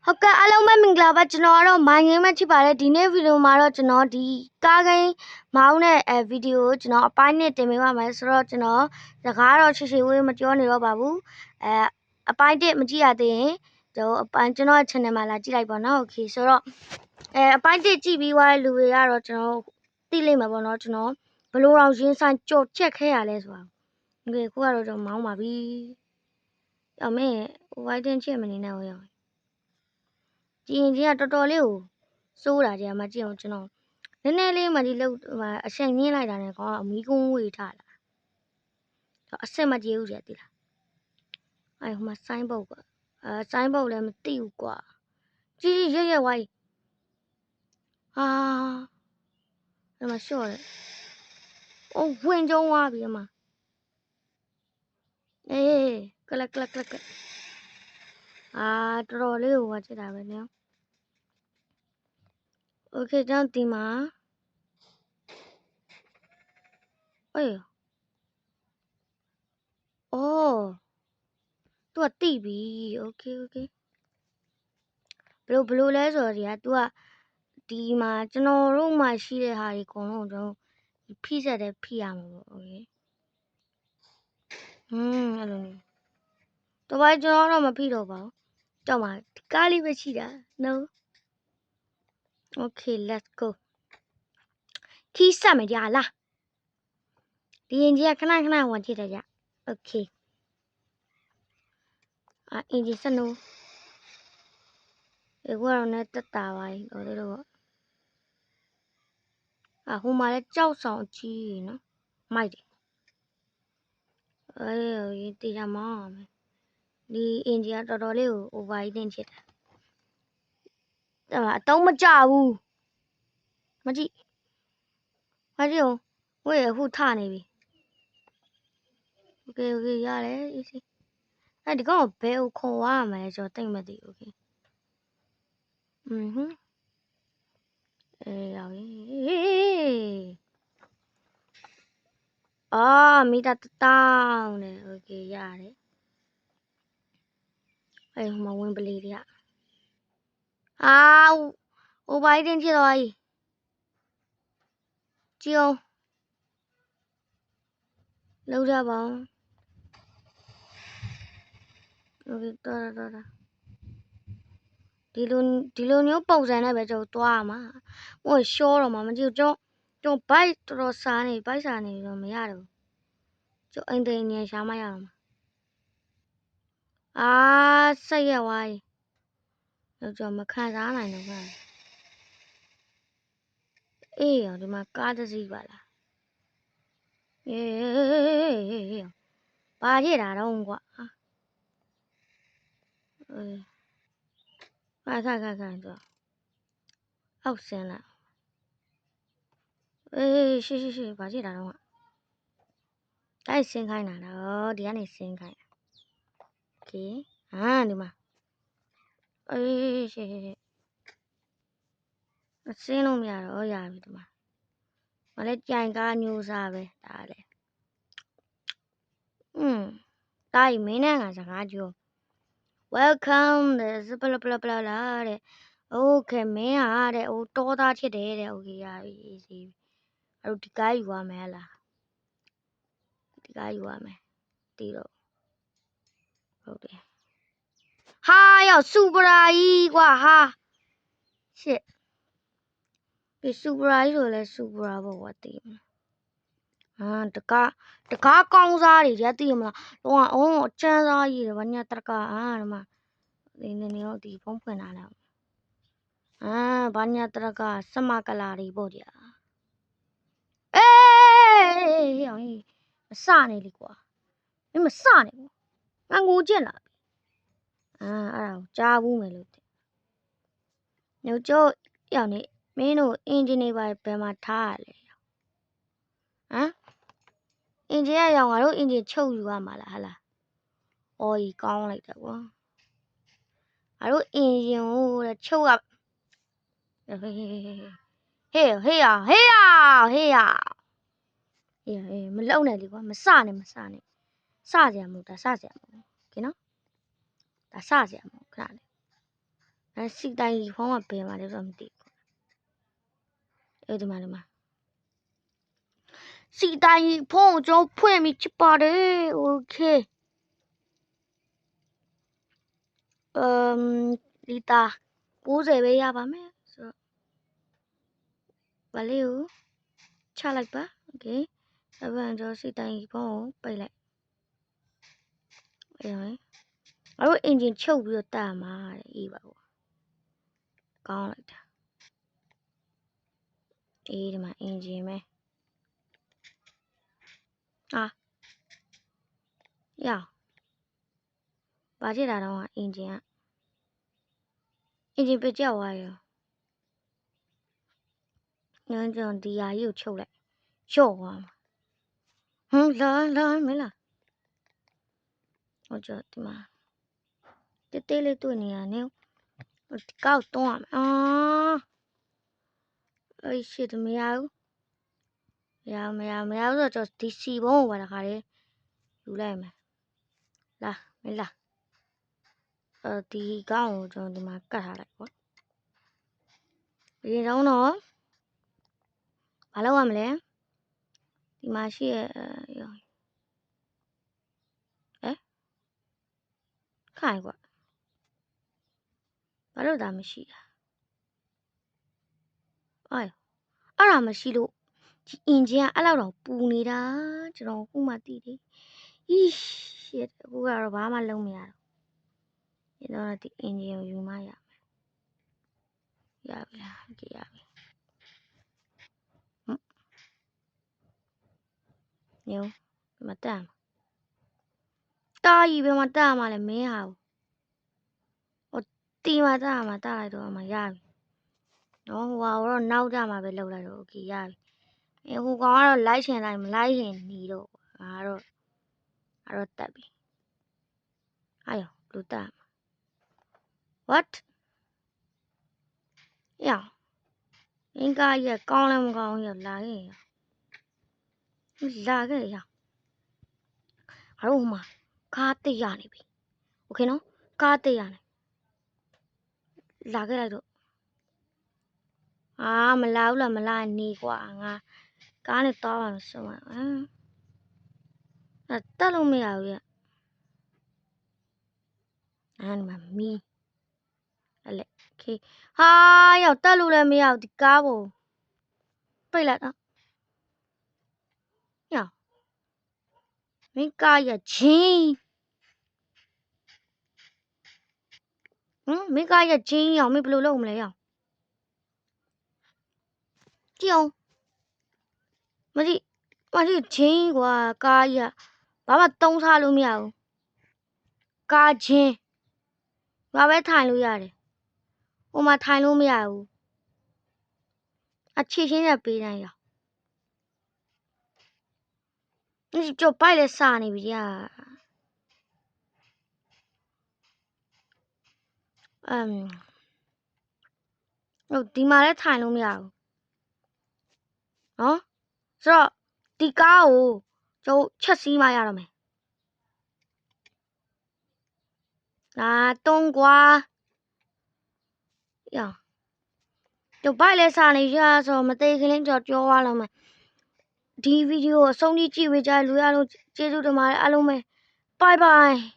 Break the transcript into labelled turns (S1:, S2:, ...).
S1: ဟုတ်ကဲ့အားလုံးပဲမင်္ဂလာပါကျွန်တော်ကတော့မိုင်းငင်းမချစ်ပါတယ်ဒီနေ့ဗီဒီယိုမှာတော့ကျွန်တော်ဒီကားကိန်းမောင်းတဲ့ဗီဒီယိုကိုကျွန်တော်အပိုင်းနဲ့တင်ပေးပါမယ်ဆိုတော့ကျွန်တော်စကားတော့ချေချေဝေးမပြောနေတော့ပါဘူးအပိုင်း1မကြည့်ရသေးရင်ကျွန်တော် channel မှာလာကြည့်လိုက်ပါနော်โอเคဆိုတော့အပိုင်း1ကြည့်ပြီးသွားတဲ့လူတွေကတော့ကျွန်တော်သိလိမ့်မှာပေါ့နော်ကျွန်တော်ဘယ်လိုအောင်ရင်းဆိုင်ကြော်ချက်ခဲရလဲဆိုတာโอเคခုကတော့ကျွန်တော်မောင်းပါပြီအမေဝိုင်းတင်ချက်မနေနဲ့ဟိုရောက်ကြည့်ရင်ကတော်တော်လေးကိုစိုးတာကြာမှကြည့်အောင်ကျွန်တော်နည်းနည်းလေးမှဒီလောက်အချိန်မြင့်လိုက်တာနဲ့ကောင်းအမီးကုန်းဝေးထားလာအဆက်မကြည့်ဘူးကြာသိလားအဲဟိုမှာဆိုင်းဘုတ်ကဆိုင်းဘုတ်လည်းမသိဘူးကွာကြည့်ရဝိုင်းဟာဒီမှာရှော့တယ်အိုးဝင်ကြုံသွားပြီအမအေးကလကတော်တော်လေးကိုဝချစ်တာပဲနော်โอเคကျွန်တော်ဒီမှာအေးအော်သူကတိပြီโอเคဘလို့လဲဆိုတော့ဒီက तू ကဒီမှာကျွန်တော်တို့မှရှိတဲ့ဟာတွေအကုန်လုံးကျွန်တော်ဖိဆက်တယ်ဖိရမှာပေါ့โอเคအဲ့လိုမျိုးတော့ဘာကျွန်တော်တော့မဖိတော့ပါဘူးကြောက်ပါကားလေးပဲရှိတာ no okay let's go ခီးဆက်မယ်ကြာလားဒီရင်ကြီးကခဏဝင်ကြည့်တယ်ကြာ okay အင်ဂျင်ဆက်နိုးအခုကတော့နဲ့တက်တာပါတော်သေးတော့ဟိုမှာလည်းကြောက်ဆောင်ကြီးရနော်မိုက်တယ်အေးတေးရမောင်းမယ်ဒီအင်ဂျင်ကတော်တော်လေးကို over heating ဖြစ်တာအတုံးမကြဘူးမကြည့်အောင်ဝေးအခုထနေပြီโอเคရတယ်အေးစီဒီကောင်ဘယ်ကိုခေါ်သွားရမလဲကျွန်တော်သိမသိโอเคရောက်ပြီမီတာတောင်းတယ်โอเคရတယ်ဟိုမှာဝင်ပလီတွေကဟိုဘိုင်းတင်ဖြစ်သွားပြီကြည့်အောင်လောက်ကြပါအောင်โอเคတော်ဒီလိုမျိုးပုံစံနဲ့ပဲကျွန်တော်သွားရမှာဟိုရှောတော့မှာမကြည့်ကျွန်တော်ဘိုက်တော်စားနေဘိုက်စားနေတော့မရတော့ကျွန်တော်အိမ်တိန်နေရှာမရတော့မှာစိတ်ရဝိုင်းကျွန်တော်မခံစားနိုင်တော့ဘူးအေးဒီမှာကားတစ်စီးပါလားဘာဖြစ်တာတော့ကွာခိုင်တော့အောက်ဆင်းလာရှိဘာဖြစ်တာတော့တိုက်ဆင်းခိုင်းတာတော့ဒီကနေဆင်းခိုင်းโอเคဒီမှာရှိဆင်းလို့မရတော့ရပြီဒီမှာမလဲကြိုင်ကားမျိုးစားပဲဒါလည်းတားမင်းနဲ့ငါစကားပြောwelcome တဲ့ဘလတဲ့ okay မင်းတဲ့တောသားဖြစ်တယ်တဲ့ okay ရပြီစီအဲ့ဒီကားယူရမယ်လားဒီကားယူရမယ်တီးတော့ဟုတ်တယ်ဟာရောက်စူပရာကြီးကွာဟာရှစ်ဒီစူပရာကြီးဆိုလဲစူပရာပေါ့ကွာတီးတကားကောင်းစားတွေကြသိမလားတော့ကျန်းစားကြီးတယ်ဗညာတကာဒီမှာနေတော့ဒီဖုံးဖွင့်လာလားဗညာတကာစမကလာတွေပေါ့ကြာမစနေလေကွာမစနေဘူးငါငိုကျင်လာပြီအဲ့ဒါကြားဘူးမယ်လို့ညကျိုးရောက်နေမင်းတို့အင်ဂျင်နေပါဘယ်မှာထားရလဲအင်ဂျင်ရောက်ငါတို့အင်ဂျင်ချုပ်ယူရမှာလားဟလားကြီးကောင်းလိုက်တယ်ကွာငါတို့အင်ဂျင်ကိုချုပ်ရဟေးမလုံနဲ့လေကွာမစနဲ့စစရာမဟုတ်ဒါစစရာမဟုတ်โอเคနော်ဒါစစရာမဟုတ်ခဏလေး စီတိုင်ကြီးဖုန်းကဘယ်မှာလဲဆိုတော့မသိဘူးဒီမှာစီတိုင်ကြီးဖုန်းကိုကျွန်တော်ဖွင့်ပြီးချစ်ပါတယ်โอเคလီတာ90ပဲရပါမယ်ဆိုတော့ဗလေးကိုချလိုက်ပါโอเคအဲ့ဒါကျွန်တော်စီတိုင်ကြီးဖုန်းကိုပိတ်လိုက်အေးဟဲ့ငါတို့အင်ဂျင်ချုပ်ပြီးတော့တက်မှာတဲ့အေးပါဘောကောင်းလိုက်တာအေးဒီမှာအင်ဂျင်ပဲရဘာဖြစ်တာတော့အင်ဂျင်ပြကြောက်သွားရောညွှန်းကျွန်ဒီယာကြီးကိုချုပ်လိုက်လျှော့သွားမှာလာမလားဟိုကျဒီမှာတေးလေးတွေ့နေရနေကောက်တော့အေး shit မရဘူးမရဘူးဆိုတော့ဒီစီဘုံကိုပါတခါလေးယူလိုက်မယ်လာမလားဒီကောင်းကိုကျွန်တော်ဒီမှာကတ်ထားလိုက်ပေါ့ဒီတော့ဘာလုပ်ရမလဲဒီမှာရှိရခိုင်ကွာဘာလို့ဒါမရှိတာအဲ့ဒါမရှိလို့ဒီအင်ဂျင်ကအဲ့လောက်တော့ပူနေတာကျွန်တော်ခုမှသိတယ်shit အခုကတော့ဘာမှလုပ်မရတော့ဒီတော့ဒီအင်ဂျင်ကိုယူမှရမယ်ရပြီလားကြည့်ရပြီညိုမတမ်းတာကြီးပဲမတမ်းမှလည်းမင်းဟာဟိုတီမှာတမ်းမှာတားလိုက်တော့မှရပြီနော်ဟိုကတော့နောက်ကြမှာပဲလောက်လိုက်တော့โอเคရပြီဟိုကောင်ကတော့လိုက်ချင်တိုင်းမလိုက်ချင်နေတော့ငါတော့တက်ပြီအဲ့ရောလူတမ်း what ရအင်္ဂါကြီးကောင်းလည်းမကောင်းရလာခဲ့ရငါတို့ဟိုမှာကားတိတ်ရနေပြီโอเคနော်ကားတိတ်ရနေလာခဲ့လိုက်တော့မလာဘူးလားမလာနေကွာငါကားနဲ့တောင်းအောင်ဆိုမှာတက်လို့မရဘူးရအဲ့မှာမီးအဲ့လေโอเคရောက်တက်လို့လည်းမရဘူးဒီကားကိုပိတ်လိုက်တော့ရောက်မင်းကားရချင်းမင်းကားရချင်းရောက်မင်းဘယ်လိုလုပ်မလဲရောက်ကြည့်အောင်မကြည့်ချင်းကွာကားရဘာမှတုံးစားလို့မရဘူးကားချင်းငါပဲထိုင်လို့ရတယ်ဟိုမှာထိုင်လို့မရဘူးအခြေချင်းနဲ့ပေးတိုင်းရောက်ကျုပ်ပိုက်လဲစာနေပြီကြာဟုတ်ဒီမှာလဲထိုင်လို့မရဘူးနော်ဆိုတော့ဒီကားကိုကျုပ်ချက်စီးမှရတော့မယ်တုံးကွာရကျုပ်ပိုက်လဲစာနေရဆိုမသေးခင်လေးကြော်ပြောသွားလို့မယ်ဒီဗီဒီယိုကိုအဆုံးထိကြည့်ပေးကြလူရလုံးကျေးဇူးတင်ပါတယ်အားလုံးပဲ bye bye